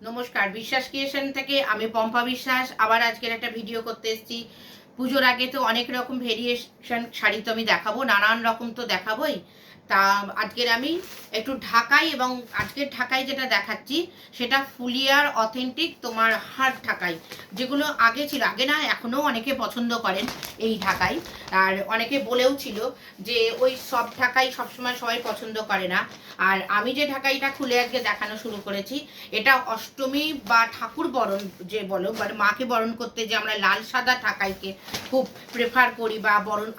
নমস্কার, বিশ্বাস ক্রিয়েশন থেকে আমি পম্পা বিশ্বাস আবার আজকের একটা ভিডিও করতে এসেছি। পুজোর আগে তো অনেক রকম ভেরিয়েশন শাড়ি তো আমি দেখাবো, নানান রকম তো দেখাবোই। তা আজকের আমি একটু ঢাকাই, এবং আজকের ঢাকাই যেটা দেখাচ্ছি সেটা ফুলিয়ার অথেন্টিক তোমার হার্ড ঢাকাই, যেগুলো আগে ছিল, আগে না এখনও অনেকে পছন্দ করেন এই ঢাকাই। আর অনেকে বলেও ছিল যে ওই সব ঢাকাই সবসময় সবাই পছন্দ করে না। আর আমি যে ঢাকাইটা খুলে আজকে দেখানো শুরু করেছি, এটা অষ্টমী বা ঠাকুর বরণ যে বলো, মানে মাকে বরণ করতে যে আমরা লাল সাদা ঢাকাইকে খুব প্রেফার করি বা বরণ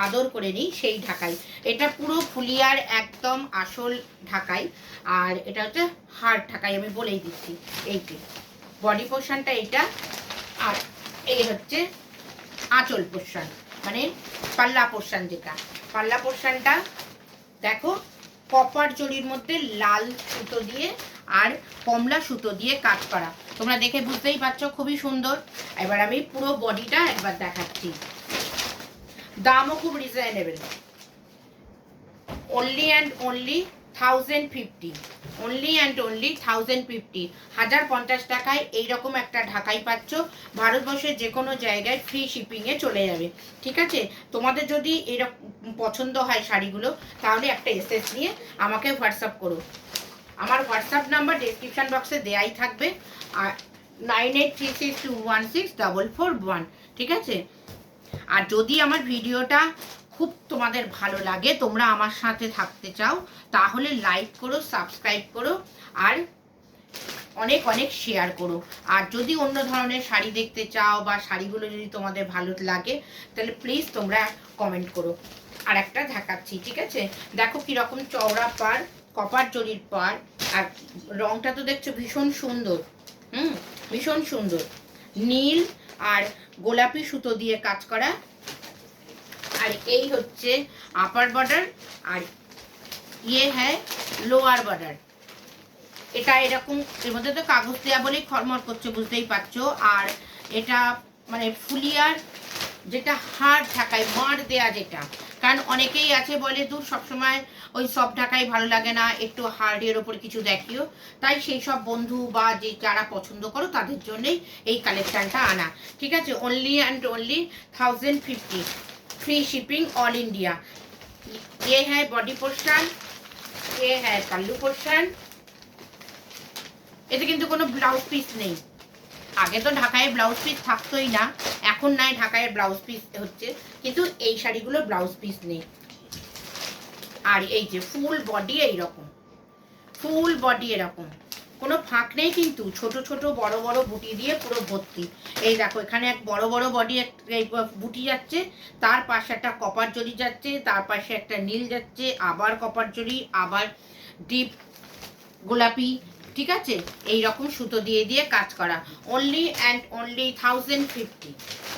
আদর করে নিই, সেই ঢাকাই। এটা পুরো ফুলিয়ার একদম আসল ঢাকাই। আর এটা হচ্ছে হার্ড ঢাকাই, আমি বলেই দিচ্ছি। এইটি বডি পোর্শনটা এইটা, আর এই হচ্ছে আঁচল পোর্শন, মানে পাল্লা পোর্শন, যেটা পাল্লা পোর্শনটা দেখো কপার জরির মধ্যে লাল সুতো দিয়ে আর কমলা সুতো দিয়ে কাজ করা। তোমরা দেখে বুঝতেই পারছো খুবই সুন্দর। এবার আমি পুরো বডিটা একবার দেখাচ্ছি। দামও খুব reasonable, only and only 1050, only and only 1050, 1050 টাকায় এইরকম একটা ঢাকাই পাচ্ছ। ভারতবর্ষের যে কোনো জায়গায় ফ্রি শিপিংয়ে চলে যাবে। ঠিক আছে, তোমাদের যদি এরকম পছন্দ হয় শাড়িগুলো, তাহলে একটা এসএস নিয়ে আমাকে হোয়াটসঅ্যাপ করো। আমার হোয়াটসঅ্যাপ নাম্বার ডেসক্রিপশন বক্সে দেয়াই থাকবে, আর 9836216441। ঠিক আছে, আর যদি আমার ভিডিওটা খুব তোমাদের ভালো লাগে, তোমরা আমার সাথে থাকতে চাও, তাহলে লাইক করো, সাবস্ক্রাইব করো, আর অনেক অনেক শেয়ার করো। আর যদি অন্য ধরনের শাড়ি দেখতে চাও বা শাড়িগুলো যদি তোমাদের ভালো লাগে, তাহলে প্লিজ তোমরা কমেন্ট করো। আর একটা দেখাচ্ছি, ঠিক আছে, দেখো কিরকম চওড়া পার, কপার জরির পার, আর রংটা তো দেখছো ভীষণ সুন্দর। ভীষণ সুন্দর, নীল আর গোলাপি সুতো দিয়ে কাজ করা। আর এই হচ্ছে আপার বর্ডার, আর ইয়ে হ্যাঁ লোয়ার বর্ডার। এটা এরকম, এর মধ্যে তো কাগজ দেওয়া বলেই খরমর করছে, বুঝতেই পারছো। আর এটা মানে ফুলিয়ার যেটা হার্ড ঢাকায় মার দেয়া, যেটা কারণ অনেকেই আছে বলে দূর সবসময় ওই সব ঢাকাই ভালো লাগে না, একটু হার্ডের ওপর কিছু দেখিও। তাই সেই সব বন্ধু বা যে যারা পছন্দ করো তাদের জন্যই এই কালেকশানটা আনা। ঠিক আছে, only and only 1050, free shipping all India. ये है बॉडी पोर्शन, ये है पल्लू पोर्शन। এতে কিন্তু কোনো ব্লাউজ পিস নেই। আগে তো ঢাকায় ব্লাউজ পিস থাকতোই না, এখন নাই ঢাকায় ব্লাউজ পিস হচ্ছে, কিন্তু এই শাড়িগুলো ব্লাউজ পিস নেই। আর এই যে ফুল বডি এইরকম, ফুল বডি এরকম, কোনো ফাঁক নেই কিন্তু, ছোট ছোট বড় বড় বুটি দিয়ে পুরো ভর্তি। এই দেখো এখানে এক বড় বড় বডি বুটি যাচ্ছে, তার পাশে একটা কপার জরি যাচ্ছে, তার পাশে একটা নীল যাচ্ছে, আবার কপার জরি, আবার ডিপ গোলাপি। ঠিক আছে, এই রকম সুতো দিয়ে দিয়ে কাজ করা। Only and only 1050,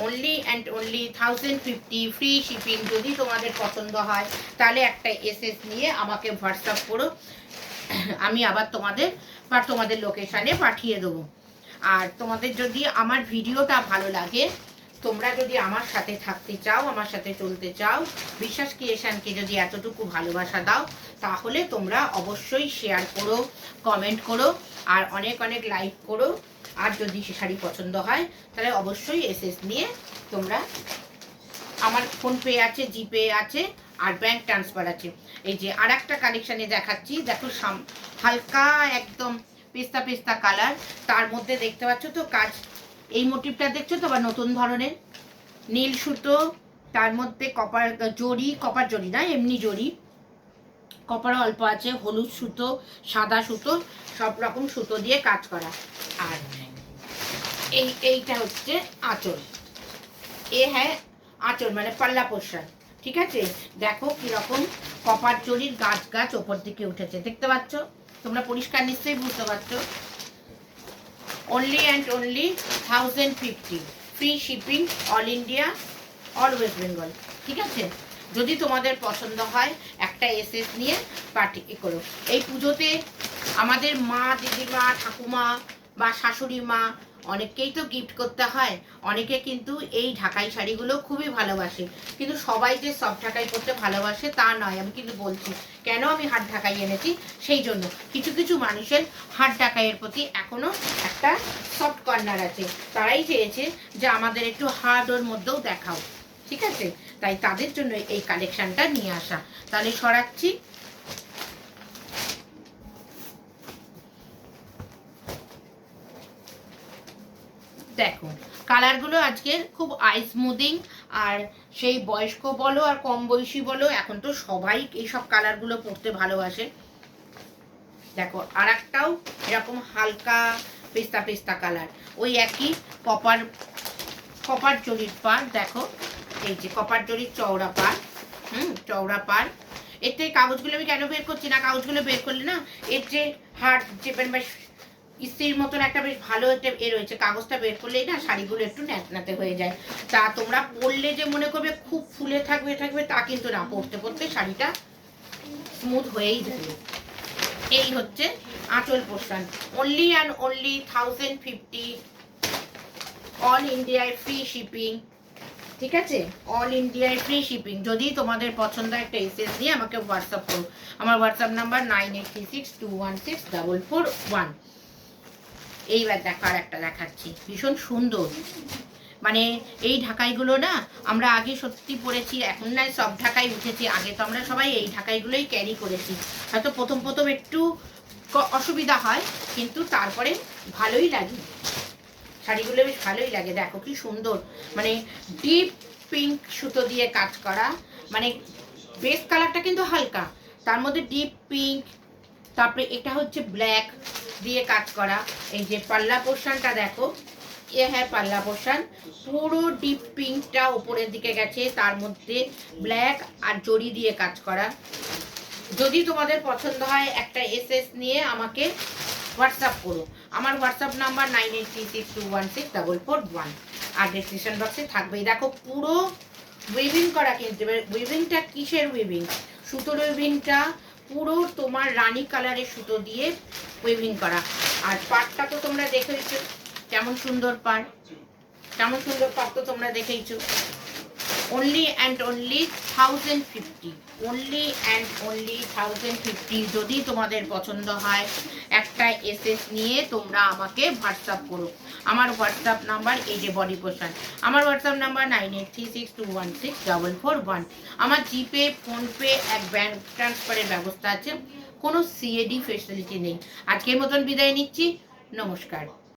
only and only 1050, free shipping. যদি তোমাদের পছন্দ হয় তাহলে একটা এসএস নিয়ে আমাকে হোয়াটসঅ্যাপ করো, আমি আবার তোমাদের লোকেশানে পাঠিয়ে দেবো। আর তোমাদের যদি আমার ভিডিওটা ভালো লাগে, তোমরা যদি আমার সাথে থাকতে চাও, আমার সাথে চলতে চাও, বিশ্বাস ক্রিয়েশনকে যদি এতটুকু ভালোবাসা দাও, তাহলে তোমরা অবশ্যই শেয়ার করো, কমেন্ট করো, আর অনেক অনেক লাইক করো। আর যদি সে শাড়ি পছন্দ হয় তাহলে অবশ্যই এসএস নিয়ে তোমরা, আমার ফোনপে আছে, জিপে আছে, আর ব্যাংক ট্রান্সফার আছে। এই যে আর একটা কালেকশানে দেখাচ্ছি, দেখো হালকা একদম পেস্তা পেস্তা কালার, তার মধ্যে দেখতে পাচ্ছ তো কাজ, এই মোটিভটা দেখছো তো, বা নতুন ধরনের নীল সুতো, তার মধ্যে কপার জরি, কপার জরি না এমনি জরি, কপারও অল্প আছে, হলুদ সুতো, সাদা সুতো, সব রকম সুতো দিয়ে কাজ করা। আর এইটা হচ্ছে আঁচল, এ হ্যাঁ আঁচল মানে পাল্লা পোর্শন। ঠিক আছে, দেখো কিরকম কপার জরির গাছ গাছ ওপর দিকে উঠেছে, দেখতে পাচ্ছ তোমরা পরিষ্কার, নিশ্চয়ই বুঝতে পারছো। Only and only 1050, free shipping all India, all West Bengal. ঠিক আছে, যদি তোমাদের পছন্দ হয় একটা এসএস নিয়ে পার্টি করো। এই পুজোতে আমাদের মা, দিদিমা, ঠাকুমা বা শাশুড়ি মা, অনেককেই তো গিফট করতে হয়, অনেকে কিন্তু এই ঢাকাই শাড়িগুলো খুবই ভালোবাসে, কিন্তু সবাই যে সব ঢাকাই পরতে ভালোবাসে তা নয়। আমি কিন্তু বলছি কেন আমি হাত ঢাকাই এনেছি, সেই জন্য কিছু কিছু মানুষের হাত ঢাকাইয়ের প্রতি এখনো একটা সফট কর্নার আছে, তারাই চেয়েছে যে আমাদের একটু হার্ড ওর মধ্যেও দেখাও, ঠিক আছে? তাই তাদের জন্য এই কালেকশনটা নিয়ে আসা। তাহলে সরাচ্ছি। দেখো কালারগুলো আজকের খুব আই স্মুদিং, আর সেই বয়স্ক বলো আর কম বয়সী বলো, এখন তো সবাই এইসব কালারগুলো পরতে ভালোবাসে। দেখো আর একটাও এরকম হালকা পেস্তা পেস্তা কালার, ওই একই কপার কপার জরির পার। দেখো এই যে কপার জরির চওড়া পার, চওড়া পার। এর থেকে কাগজগুলো আমি কেন বের করছি না, কাগজগুলো বের করলে না এর যে হার্ড যে বেশ ইস্ত্রির মতন একটা বেশ ভালো একটা এ রয়েছে, কাগজটা বের করলেই না শাড়িগুলো একটু ন্যাতনাতে হয়ে যায়। তা তোমরা পরলে যে মনে করবে খুব ফুলে থাকবে থাকবে তা কিন্তু না, পরতে পরতে শাড়িটা স্মুথ হয়েই যাবে। এই হচ্ছে আঁচল portion, only and only 1050, all ইন্ডিয়ায় ফ্রি শিপিং, ঠিক আছে? অল ইন্ডিয়ায় ফ্রি শিপিং। যদি তোমাদের পছন্দ একটা এসএস দিয়ে আমাকে হোয়াটসঅ্যাপ করো। আমার হোয়াটসঅ্যাপ নাম্বার 9836216441। এইবার দেখো আর একটা দেখাচ্ছি, ভীষণ সুন্দর। মানে এই ঢাকাইগুলো না আমরা আগে সত্যি পরেছি, এখন নয় সব ঢাকাই উঠেছি, আগে তো আমরা সবাই এই ঢাকাইগুলোই ক্যারি করেছি। হয়তো প্রথম প্রথম একটু অসুবিধা হয়, কিন্তু তারপরে ভালোই লাগে, শাড়িগুলো বেশ ভালোই লাগে। দেখো কি সুন্দর, মানে ডিপ পিঙ্ক সুতো দিয়ে কাজ করা, মানে বেস কালারটা কিন্তু হালকা, তার মধ্যে ডিপ পিঙ্ক, তারপরে এটা হচ্ছে ব্ল্যাক দিয়ে কাজ করা। এই যে পাল্লা পোর্শনটা দেখো, হ্যাঁ পাল্লা পোর্শন পুরো ডিপ পিঙ্কটা উপরের দিকে গেছে, তার মধ্যে ব্ল্যাক আর জড়ি দিয়ে কাজ করা। যদি তোমাদের পছন্দ হয় একটা এসএস নিয়ে আমাকে হোয়াটসঅ্যাপ করো। আমার হোয়াটসঅ্যাপ নাম্বার 9836216441, আর ডেসক্রিপশন বক্সে থাকবেই। দেখো পুরো উইভিং করা, কিন্তু উইভিংটা কিসের উইভিং, সুতোর উইভিংটা পুরো তোমার রানী কালারের সুতো দিয়ে উইভিং করা। আর পাড়টা তো তোমরা দেখেইছো কেমন সুন্দর পাড়, কেমন সুন্দর পাড় তো তোমরা দেখেইছো। only and only 1050, only and only 1050। যদি তোমাদের পছন্দ হয় একটা এসএস নিয়ে তোমরা আমাকে হোয়াটসঅ্যাপ করো। আমার হোয়াটসঅ্যাপ নাম্বার এই যে বডি পোর্শন, আমার হোয়াটসঅ্যাপ নাম্বার 9836216441। আমার জিপে ফোনপে এক ব্যাংক ট্রান্সফারের ব্যবস্থা আছে, কোনো সিএডি ফেসিলিটি নেই। আজকের মতন বিদায় নিচ্ছি, নমস্কার।